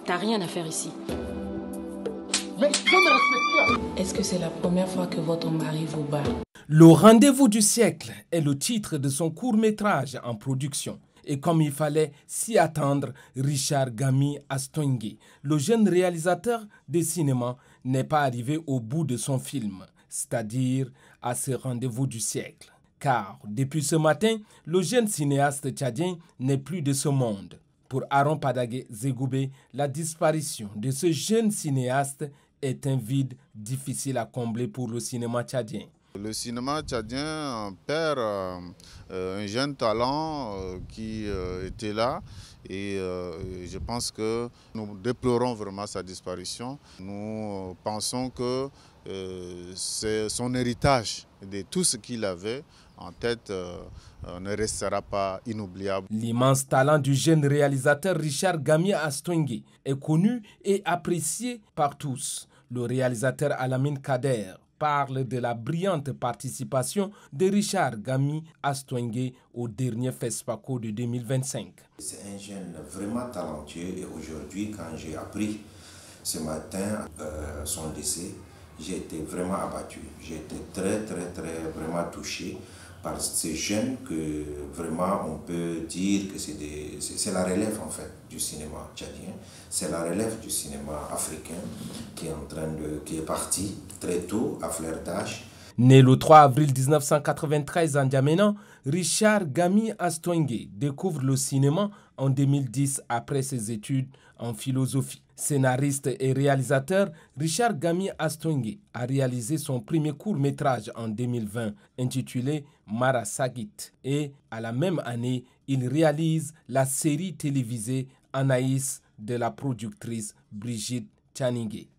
T'as rien à faire ici. Mais je me respecte. Est-ce que c'est la première fois que votre mari vous bat? Le rendez-vous du siècle est le titre de son court-métrage en production. Et comme il fallait s'y attendre, Richard Gami Astongué, le jeune réalisateur de cinéma, n'est pas arrivé au bout de son film, c'est-à-dire à ce rendez-vous du siècle. Car depuis ce matin, le jeune cinéaste tchadien n'est plus de ce monde. Pour Aaron Padague Zegoubé, la disparition de ce jeune cinéaste est un vide difficile à combler pour le cinéma tchadien. Le cinéma tchadien perd un jeune talent qui était là et je pense que nous déplorons vraiment sa disparition. Nous pensons que c'est son héritage de tout ce qu'il avait en tête ne restera pas inoubliable. L'immense talent du jeune réalisateur Richard Gami Astongué est connu et apprécié par tous. Le réalisateur Alamine Kader parle de la brillante participation de Richard Gami Astongué au dernier FESPACO de 2025. C'est un jeune vraiment talentueux et aujourd'hui, quand j'ai appris ce matin son décès, j'ai été vraiment abattu. J'ai été très vraiment touché par ces jeunes que vraiment on peut dire que c'est la relève en fait du cinéma tchadien, c'est la relève du cinéma africain qui est parti très tôt à fleur d'âge. Né le 3 avril 1993 en N'Djamena, Richard Gami Astongué découvre le cinéma en 2010 après ses études en philosophie. Scénariste et réalisateur, Richard Gami Astongué a réalisé son premier court-métrage en 2020 intitulé Mara Sagit et à la même année, il réalise la série télévisée Anaïs de la productrice Brigitte Tchaningé.